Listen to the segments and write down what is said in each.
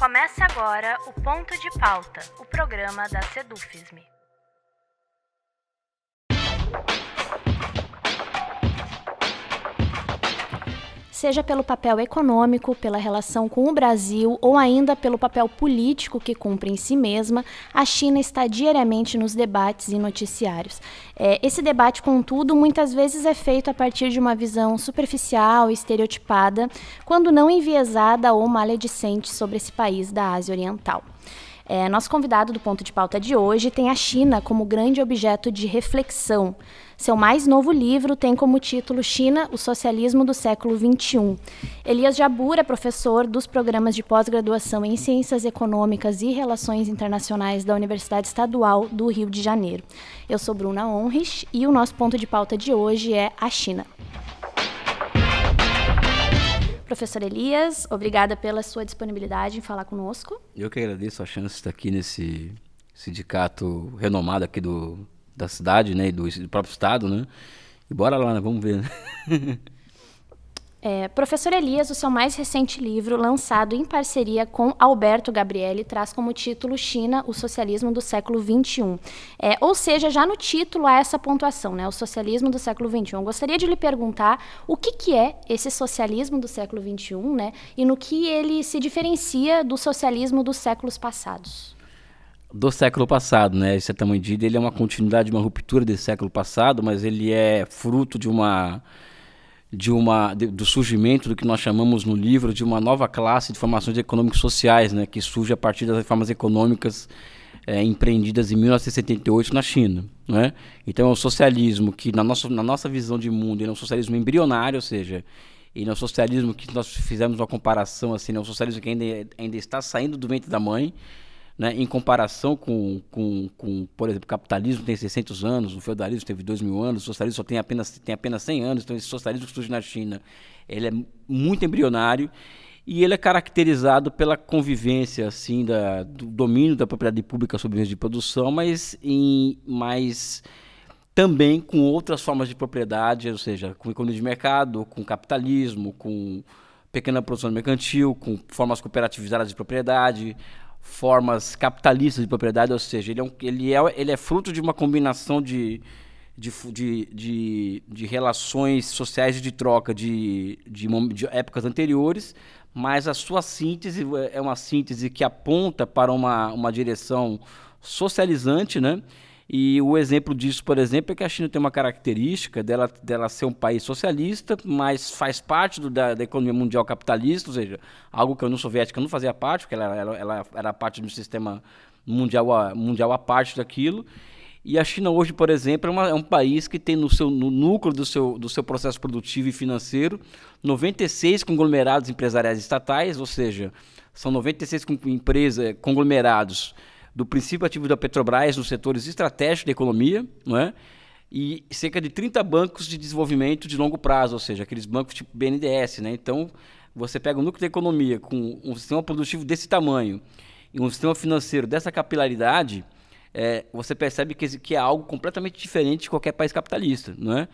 Começa agora o Ponto de Pauta, o programa da Sedufisme. Seja pelo papel econômico, pela relação com o Brasil ou ainda pelo papel político que cumpre em si mesma, a China está diariamente nos debates e noticiários. Esse debate, contudo, muitas vezes é feito a partir de uma visão superficial e estereotipada, quando não enviesada ou maledicente sobre esse país da Ásia Oriental. Nosso convidado do Ponto de Pauta de hoje tem a China como grande objeto de reflexão. Seu mais novo livro tem como título China, o Socialismo do Século XXI. Elias Jabbour é professor dos programas de pós-graduação em Ciências Econômicas e Relações Internacionais da Universidade Estadual do Rio de Janeiro. Eu sou Bruna Honrich e o nosso ponto de pauta de hoje é a China. Professor Elias, obrigada pela sua disponibilidade em falar conosco. Eu que agradeço a chance de estar aqui nesse sindicato renomado aqui da cidade, né, e do próprio estado, né? E bora lá, né? Vamos ver. Professor Elias, o seu mais recente livro, lançado em parceria com Alberto Gabrielli, traz como título China, o Socialismo do Século XXI. Ou seja, já no título há essa pontuação, né? O Socialismo do Século XXI. Eu gostaria de lhe perguntar o que é esse socialismo do século XXI, né? E no que ele se diferencia do socialismo dos séculos passados. Do século passado, né? Esse certa medida, ele é uma continuidade, uma ruptura desse século passado, mas ele é fruto do surgimento do que nós chamamos no livro de uma nova classe de formações econômicas sociais, né, que surge a partir das reformas econômicas empreendidas em 1978 na China, né? Então é um socialismo que na nossa visão de mundo ele é um socialismo embrionário, ou seja, ele é um socialismo que nós fizemos uma comparação assim, é um socialismo que ainda está saindo do ventre da mãe, né, em comparação com, por exemplo, o capitalismo tem 600 anos, o feudalismo teve 2.000 anos, o socialismo só tem apenas 100 anos, então esse socialismo que surge na China, ele é muito embrionário e ele é caracterizado pela convivência assim, do domínio da propriedade pública sobre meios de produção, mas também com outras formas de propriedade, ou seja, com economia de mercado, com capitalismo, com pequena produção mercantil, com formas cooperativizadas de propriedade, formas capitalistas de propriedade, ou seja, ele é fruto de uma combinação de relações sociais de troca de épocas anteriores, mas a sua síntese é uma síntese que aponta para uma direção socializante, né? E o exemplo disso, por exemplo, é que a China tem uma característica dela ser um país socialista, mas faz parte da economia mundial capitalista, ou seja, algo que a União Soviética não fazia parte, porque ela era parte do sistema mundial à parte daquilo. E a China hoje, por exemplo, é um país que tem no núcleo do seu processo produtivo e financeiro 96 conglomerados empresariais estatais, ou seja, são 96 conglomerados do princípio ativo da Petrobras nos setores estratégicos da economia, não é? E cerca de 30 bancos de desenvolvimento de longo prazo, ou seja, aqueles bancos tipo BNDES, né? Então, você pega o núcleo da economia com um sistema produtivo desse tamanho e um sistema financeiro dessa capilaridade, você percebe que é algo completamente diferente de qualquer país capitalista, não é?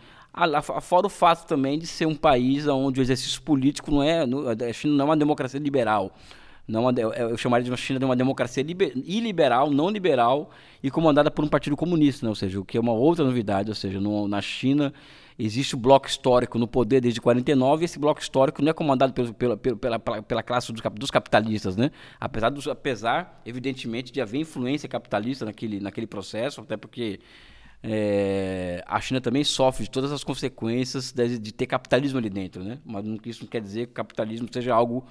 Fora o fato também de ser um país onde o exercício político a China não é uma democracia liberal. Eu chamaria de uma China de uma democracia iliberal, não liberal e comandada por um partido comunista, né? Ou seja, o que é uma outra novidade, ou seja, na China existe o bloco histórico no poder desde 49 e esse bloco histórico não é comandado pela classe dos capitalistas, né? Apesar, evidentemente, de haver influência capitalista naquele processo, até porque a China também sofre de todas as consequências de ter capitalismo ali dentro, né? Mas isso não quer dizer que o capitalismo seja algo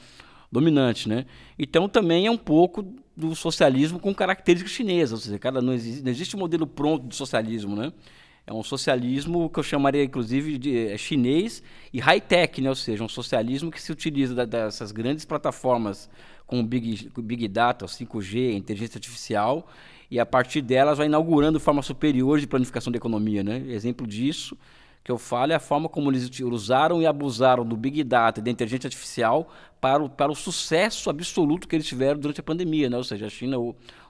dominante, né? Então também é um pouco do socialismo com características chinesas, ou seja, não existe um modelo pronto de socialismo, né? É um socialismo que eu chamaria inclusive de chinês e high-tech, né? Ou seja, um socialismo que se utiliza dessas grandes plataformas como Big Data, 5G, inteligência artificial, e a partir delas vai inaugurando formas superiores de planificação da economia, né? Exemplo disso que eu falo é a forma como eles usaram e abusaram do Big Data e da inteligência artificial para o sucesso absoluto que eles tiveram durante a pandemia, né? Ou seja, a China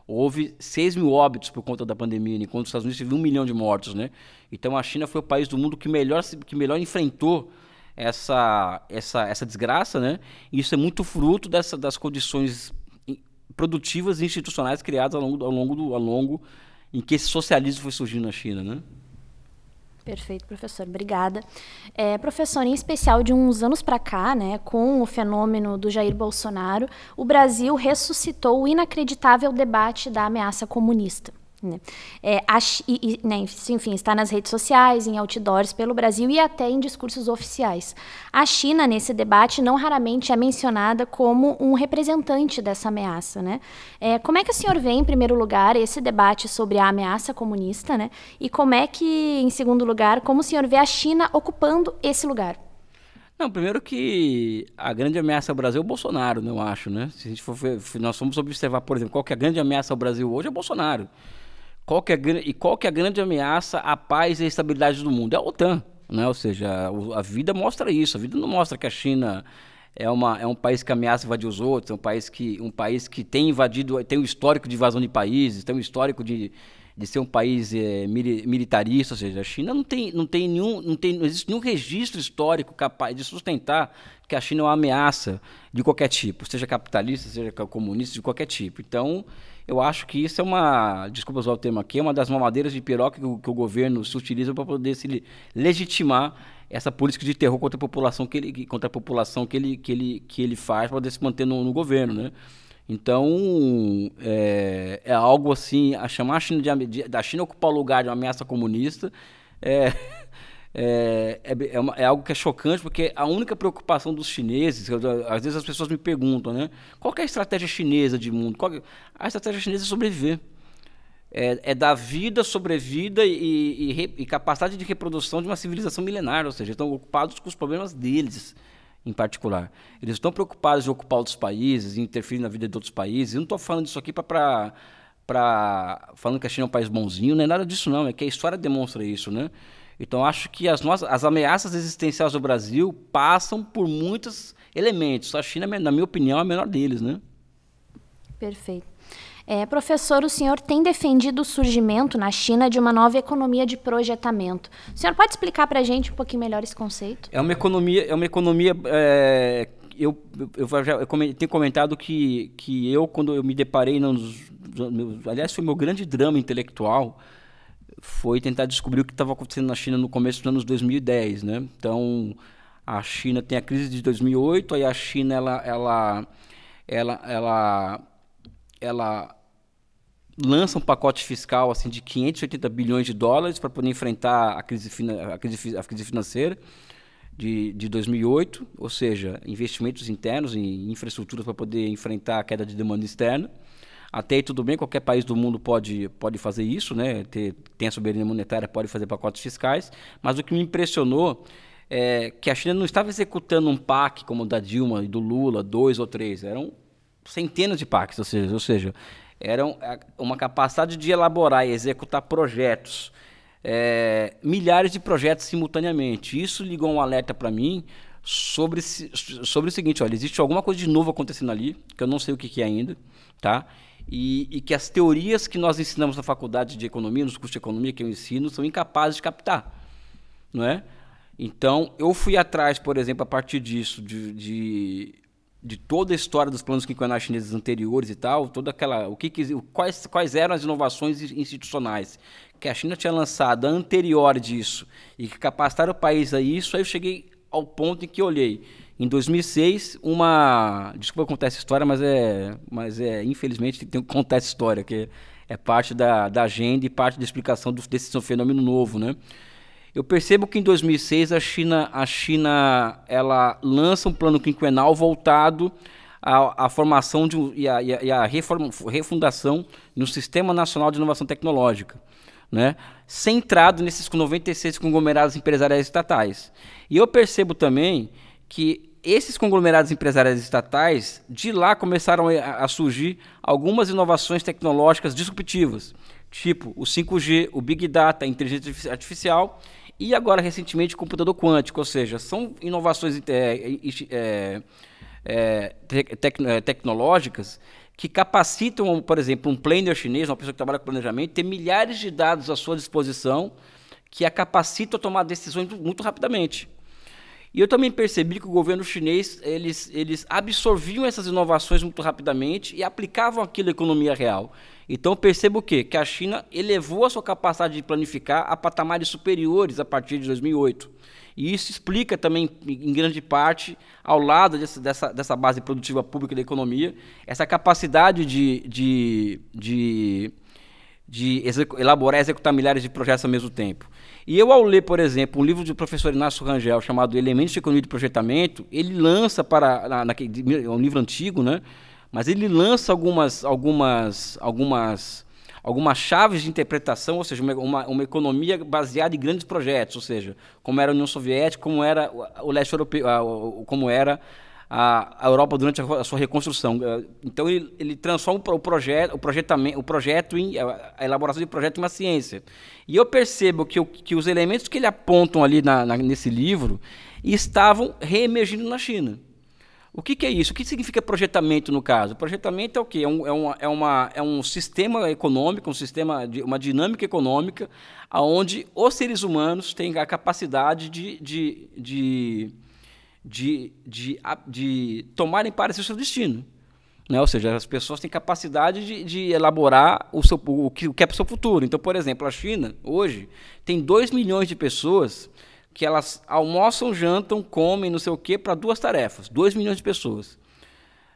houve 6.000 óbitos por conta da pandemia, enquanto os Estados Unidos teve 1 milhão de mortos, né? Então a China foi o país do mundo que melhor enfrentou essa desgraça, né? E isso é muito fruto das condições produtivas e institucionais criadas ao longo em que esse socialismo foi surgindo na China, né? Perfeito, professor. Obrigada. Professor, em especial de uns anos para cá, né, com o fenômeno do Jair Bolsonaro, o Brasil ressuscitou o inacreditável debate da ameaça comunista. Né? Enfim, está nas redes sociais, em outdoors pelo Brasil e até em discursos oficiais. A China, nesse debate, não raramente é mencionada como um representante dessa ameaça. Né? Como é que o senhor vê, em primeiro lugar, esse debate sobre a ameaça comunista? Né? E como é que, em segundo lugar, como o senhor vê a China ocupando esse lugar? Não, primeiro que a grande ameaça ao Brasil é o Bolsonaro, né, eu acho. Né? Se a gente nós vamos observar, por exemplo, qual que é a grande ameaça ao Brasil hoje é o Bolsonaro. Qual que é a grande ameaça à paz e à estabilidade do mundo? É a OTAN, né? Ou seja, a vida mostra isso. A vida não mostra que a China é um país que ameaça invadir os outros, é um país que tem invadido, tem um histórico de invasão de países, tem um histórico de ser um país militarista. Ou seja, a China não existe nenhum registro histórico capaz de sustentar que a China é uma ameaça de qualquer tipo, seja capitalista, seja comunista, de qualquer tipo. Então, eu acho que isso desculpa usar o termo aqui, é uma das mamadeiras de piroca que o governo se utiliza para poder se legitimar essa política de terror contra a população que ele faz para poder se manter no governo, né? Então, é algo assim, a chamar a China da China ocupar o lugar de uma ameaça comunista é algo que é chocante, porque a única preocupação dos chineses, às vezes as pessoas me perguntam, né? Qual que é a estratégia chinesa de mundo? A estratégia chinesa é sobreviver. É dar vida, sobrevida e capacidade de reprodução de uma civilização milenar, ou seja, estão ocupados com os problemas deles, em particular. Eles estão preocupados em ocupar outros países, em interferir na vida de outros países. Eu não estou falando disso aqui falando que a China é um país bonzinho, não é nada disso não, é que a história demonstra isso, né? Então, acho que as ameaças existenciais do Brasil passam por muitos elementos. A China, na minha opinião, é a menor deles, né? Perfeito. Professor, o senhor tem defendido o surgimento na China de uma nova economia de projetamento. O senhor pode explicar para a gente um pouquinho melhor esse conceito? É uma economia. Eu tenho comentado que quando eu me deparei aliás, foi meu grande drama intelectual, foi tentar descobrir o que estava acontecendo na China no começo dos anos 2010, né? Então, a China tem a crise de 2008, aí a China ela lança um pacote fiscal assim de 580 bilhões de dólares para poder enfrentar a crise financeira de 2008, ou seja, investimentos internos em infraestruturas para poder enfrentar a queda de demanda externa. Até aí tudo bem, qualquer país do mundo pode fazer isso, né? Tem a soberania monetária, pode fazer pacotes fiscais, mas o que me impressionou é que a China não estava executando um PAC como o da Dilma e do Lula, 2 ou 3, eram centenas de PACs, ou seja, eram uma capacidade de elaborar e executar projetos, milhares de projetos simultaneamente. Isso ligou um alerta para mim sobre o seguinte: olha, existe alguma coisa de novo acontecendo ali, que eu não sei o que é ainda, tá? E que as teorias que nós ensinamos na faculdade de economia, nos cursos de economia que eu ensino, são incapazes de captar, não é? Então, eu fui atrás, por exemplo, a partir disso, de toda a história dos planos quinquenais chineses anteriores e tal, quais eram as inovações institucionais que a China tinha lançado anterior disso e que capacitaram o país a isso. Aí eu cheguei ao ponto em que olhei em 2006 desculpa contar essa história, mas infelizmente tem que contar essa história, que é parte da agenda e parte da explicação desse fenômeno novo, né? Eu percebo que em 2006 a China ela lança um plano quinquenal voltado à formação e à refundação de um Sistema Nacional de Inovação Tecnológica, né? Centrado nesses 96 conglomerados empresariais estatais. E eu percebo também que esses conglomerados empresariais estatais, de lá começaram a surgir algumas inovações tecnológicas disruptivas, tipo o 5G, o Big Data, a inteligência artificial e agora recentemente o computador quântico, ou seja, são inovações tecnológicas que capacitam, por exemplo, um planner chinês, uma pessoa que trabalha com planejamento, ter milhares de dados à sua disposição que a capacitam a tomar decisões muito rapidamente. E eu também percebi que o governo chinês, eles absorviam essas inovações muito rapidamente e aplicavam aquilo à economia real. Então, eu percebo o quê? Que a China elevou a sua capacidade de planificar a patamares superiores a partir de 2008. E isso explica também, em grande parte, ao lado dessa base produtiva pública da economia, essa capacidade de elaborar e executar milhares de projetos ao mesmo tempo. E eu, ao ler, por exemplo, um livro do professor Inácio Rangel chamado Elementos de Economia de Projetamento, ele lança é um livro antigo, né? Mas ele lança algumas chaves de interpretação, ou seja, uma economia baseada em grandes projetos, ou seja, como era a União Soviética, como era o leste europeu, como era a Europa durante a sua reconstrução. Então ele transforma a elaboração de projeto em uma ciência. E eu percebo que os elementos que ele apontam ali nesse livro estavam reemergindo na China. O que é isso? O que significa projetamento no caso? Projetamento é o quê? É um sistema econômico, uma dinâmica econômica, onde os seres humanos têm a capacidade de tomarem para si o seu destino. Né? Ou seja, as pessoas têm capacidade de elaborar o que é para o seu futuro. Então, por exemplo, a China, hoje, tem 2 milhões de pessoas que elas almoçam, jantam, comem, não sei o quê, para 2 tarefas. 2 milhões de pessoas.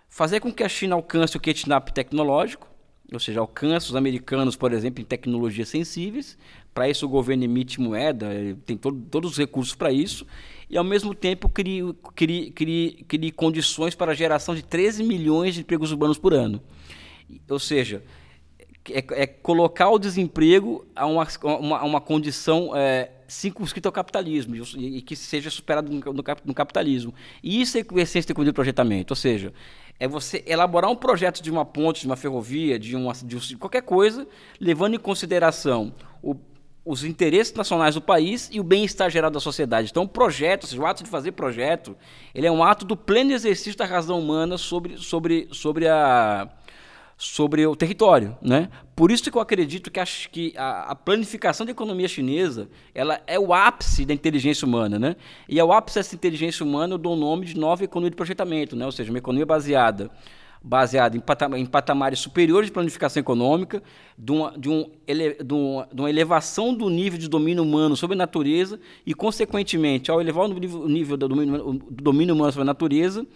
Fazer com que a China alcance o catch-up tecnológico, ou seja, alcance os americanos, por exemplo, em tecnologias sensíveis. Para isso o governo emite moeda, tem todos os recursos para isso. E, ao mesmo tempo, crie condições para a geração de 13 milhões de empregos urbanos por ano. Ou seja, é colocar o desemprego a uma condição circunscrita ao capitalismo e que seja superado no capitalismo. E isso é a essência da economia de projetamento, ou seja, é você elaborar um projeto de uma ponte, de uma ferrovia, de qualquer coisa, levando em consideração os interesses nacionais do país e o bem-estar geral da sociedade. Então, o projeto, ou seja, o ato de fazer projeto, ele é um ato do pleno exercício da razão humana sobre o território, né? Por isso que eu acredito que a planificação da economia chinesa, ela é o ápice da inteligência humana, né? E ao ápice dessa inteligência humana eu dou o nome de nova economia de projetamento, né? Ou seja, uma economia baseada em patamares superiores de planificação econômica, de uma elevação do nível de domínio humano sobre a natureza e, consequentemente, ao elevar o nível do domínio humano sobre a natureza,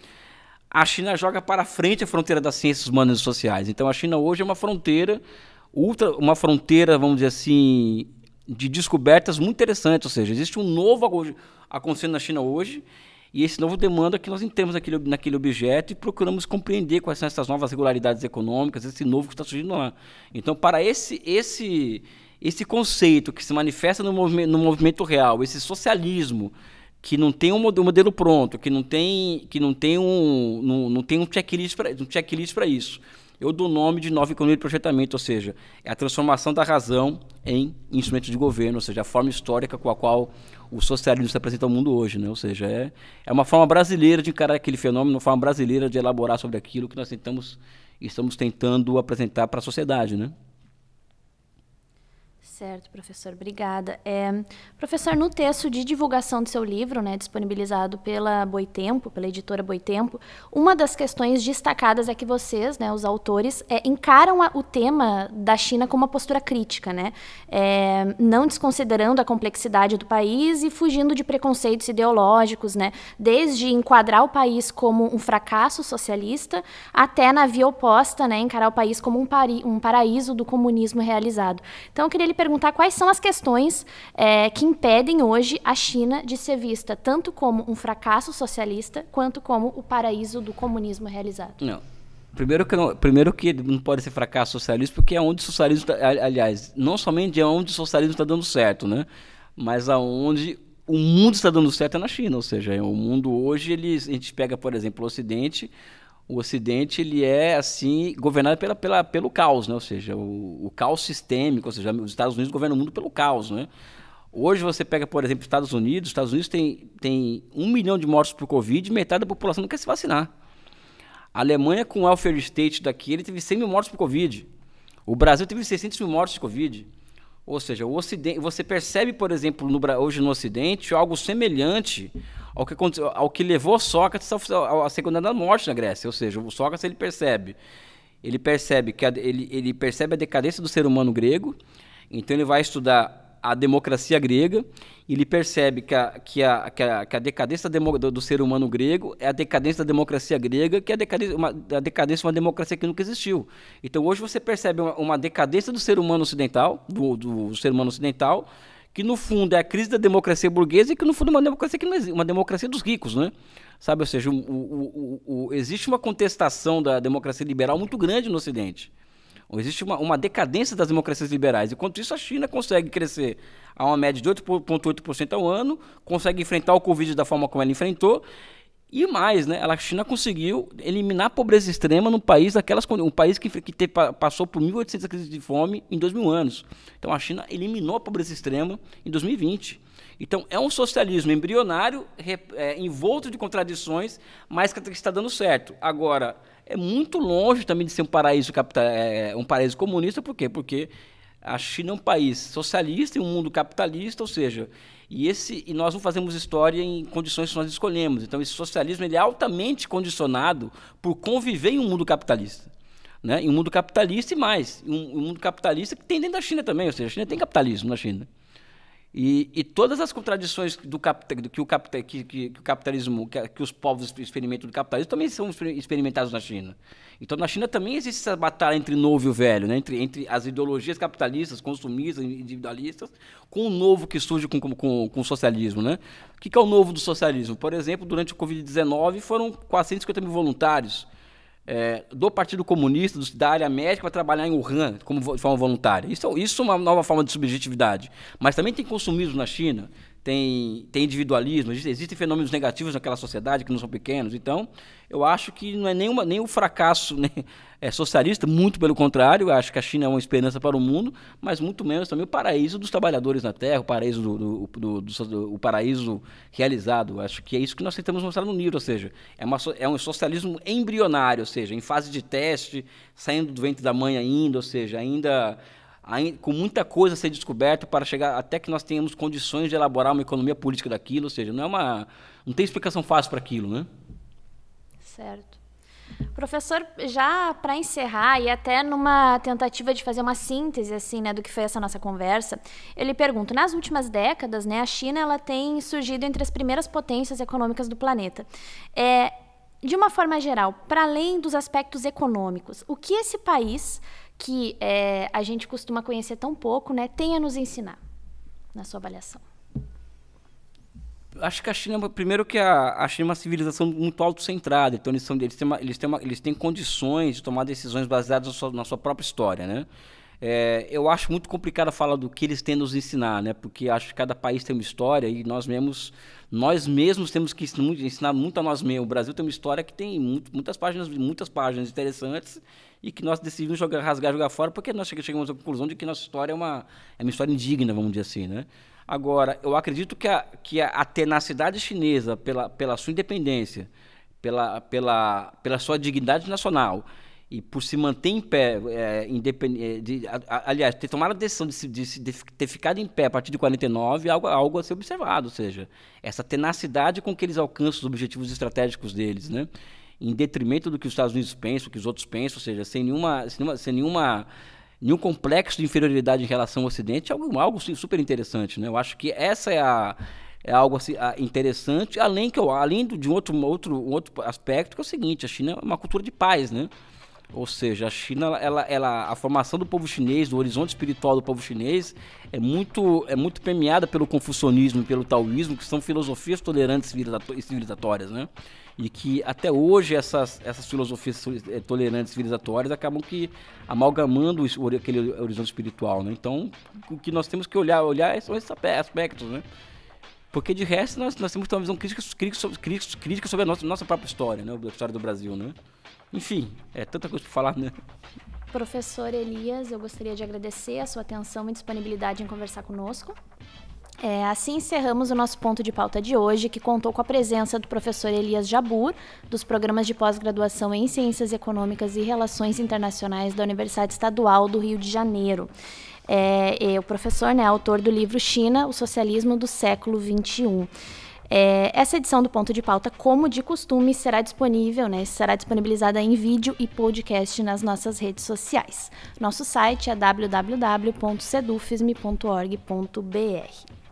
a China joga para frente a fronteira das ciências humanas e sociais. Então, a China hoje é uma fronteira, vamos dizer assim, de descobertas muito interessantes. Ou seja, existe um novo acontecendo na China hoje, e esse novo demanda que nós entramos naquele objeto e procuramos compreender quais são essas novas regularidades econômicas, esse novo que está surgindo lá. Então, para esse conceito que se manifesta no movimento real, esse socialismo, que não tem um modelo pronto, que não tem um checklist para isso. Eu dou o nome de nova economia de projetamento, ou seja, é a transformação da razão em instrumento de governo, ou seja, a forma histórica com a qual o socialismo se apresenta ao mundo hoje, né? Ou seja, é uma forma brasileira de encarar aquele fenômeno, uma forma brasileira de elaborar sobre aquilo que nós estamos tentando apresentar para a sociedade, né? Certo, professor, obrigada. Professor, no texto de divulgação do seu livro, né, disponibilizado pela Boitempo, pela editora Boitempo, uma das questões destacadas é que vocês, né, os autores, encaram o tema da China com uma postura crítica, né, não desconsiderando a complexidade do país e fugindo de preconceitos ideológicos, né, desde enquadrar o país como um fracasso socialista até, na via oposta, né, encarar o país como um paraíso do comunismo realizado. Então, eu queria lhe perguntar quais são as questões que impedem hoje a China de ser vista tanto como um fracasso socialista quanto como o paraíso do comunismo realizado. Não. Primeiro que não pode ser fracasso socialista, porque é onde o socialismo, aliás, não somente é onde o socialismo está dando certo, né? Mas aonde o mundo está dando certo é na China, ou seja, o mundo hoje, a gente pega, por exemplo, o Ocidente ele é assim governado pelo caos, né? Ou seja, o caos sistêmico, ou seja, os Estados Unidos governam o mundo pelo caos, né? Hoje você pega, por exemplo, os Estados Unidos tem 1 milhão de mortos por Covid e metade da população não quer se vacinar. A Alemanha, com o welfare state daquele, teve 100 mil mortos por Covid. O Brasil teve 600 mil mortos de Covid. Ou seja, o Ocidente, você percebe, por exemplo, hoje no Ocidente, algo semelhante ao que levou Sócrates a ser condenado à morte na Grécia. Ou seja, o Sócrates ele percebe a decadência do ser humano grego, então ele vai estudar a democracia grega, e ele percebe que a decadência do ser humano grego é a decadência da democracia grega, que é a decadência de uma democracia que nunca existiu. Então hoje você percebe uma decadência do ser humano ocidental, do ser humano ocidental, que no fundo é a crise da democracia burguesa e que no fundo é uma democracia que não existe, uma democracia dos ricos, né? Sabe, ou seja, existe uma contestação da democracia liberal muito grande no Ocidente. Existe uma decadência das democracias liberais. Enquanto isso, a China consegue crescer a uma média de 8,8% ao ano, consegue enfrentar o Covid da forma como ela enfrentou, e mais, né? A China conseguiu eliminar a pobreza extrema num país, um país que passou por 1.800 crises de fome em 2.000 anos. Então, a China eliminou a pobreza extrema em 2020. Então, é um socialismo embrionário, envolto de contradições, mas que está dando certo. Agora, é muito longe também de ser um paraíso comunista. Por quê? Porque a China é um país socialista em um mundo capitalista, ou seja, e nós não fazemos história em condições que nós escolhemos. Então, esse socialismo ele é altamente condicionado por conviver em um mundo capitalista. Né? Em um mundo capitalista e mais. Um mundo capitalista que tem dentro da China também, ou seja, a China tem capitalismo na China. E todas as contradições que o capitalismo, que os povos experimentam do capitalismo, também são experimentados na China. Então, na China também existe essa batalha entre o novo e o velho, né? entre as ideologias capitalistas, consumistas, individualistas, com o novo que surge com o socialismo. Né? O que é o novo do socialismo? Por exemplo, durante o Covid-19 foram 450 mil voluntários do Partido Comunista, da área médica, para trabalhar em Wuhan de forma voluntária. Isso é uma nova forma de subjetividade. Mas também tem consumismo na China, tem individualismo, existem fenômenos negativos naquela sociedade que não são pequenos. Então, eu acho que não é nem o fracasso socialista, muito pelo contrário. Eu acho que a China é uma esperança para o mundo, mas muito menos também o paraíso dos trabalhadores na Terra, o paraíso o paraíso realizado. Eu acho que é isso que nós tentamos mostrar no livro, ou seja, é um socialismo embrionário, ou seja, em fase de teste, saindo do ventre da mãe ainda, ou seja, ainda com muita coisa a ser descoberta para chegar até que nós tenhamos condições de elaborar uma economia política daquilo, ou seja, não tem explicação fácil para aquilo, né? Certo. Professor, já para encerrar e até numa tentativa de fazer uma síntese assim, né, do que foi essa nossa conversa, ele pergunta: nas últimas décadas, né, a China ela tem surgido entre as primeiras potências econômicas do planeta. De uma forma geral, para além dos aspectos econômicos, o que esse país que a gente costuma conhecer tão pouco, né, tem a nos ensinar, na sua avaliação? Acho que a China, primeiro que a China é uma civilização muito autocentrada, então eles têm condições de tomar decisões baseadas na sua própria história, né? Eu acho muito complicado falar do que eles têm a nos ensinar, né? Porque acho que cada país tem uma história e nós mesmos temos que ensinar muito a nós mesmos. O Brasil tem uma história que tem muitas páginas interessantes e que nós decidimos jogar fora porque nós chegamos à conclusão de que nossa história é uma história indigna, vamos dizer assim, né? Agora, eu acredito que a tenacidade chinesa pela sua independência, pela sua dignidade nacional e por se manter em pé, aliás, ter tomado a decisão de ter ficado em pé a partir de 49 é algo a ser observado, ou seja, essa tenacidade com que eles alcançam os objetivos estratégicos deles, né? Em detrimento do que os Estados Unidos pensam, que os outros pensam, ou seja, sem nenhum complexo de inferioridade em relação ao Ocidente, é algo super interessante, né? Eu acho que essa é algo assim, interessante, além de um outro aspecto, que é o seguinte: a China é uma cultura de paz, né? Ou seja, a China, a formação do povo chinês, do horizonte espiritual do povo chinês, é muito permeada pelo confucionismo e pelo taoísmo, que são filosofias tolerantes e civilizatórias, né? E que até hoje essas filosofias tolerantes e civilizatórias acabam que amalgamando aquele horizonte espiritual, né? Então, o que nós temos que olhar são esses aspectos, né? Porque de resto nós temos que ter uma visão crítica sobre a nossa própria história, né? A história do Brasil, né? Enfim, é tanta coisa para falar, né? Professor Elias, eu gostaria de agradecer a sua atenção e disponibilidade em conversar conosco. Assim encerramos o nosso ponto de pauta de hoje, que contou com a presença do professor Elias Jabbour, dos programas de pós-graduação em Ciências Econômicas e Relações Internacionais da Universidade Estadual do Rio de Janeiro. O professor, né, autor do livro China, o Socialismo do Século XXI. Essa edição do Ponto de Pauta, como de costume, será disponível, né? Será disponibilizada em vídeo e podcast nas nossas redes sociais. Nosso site é www.sedufisme.org.br.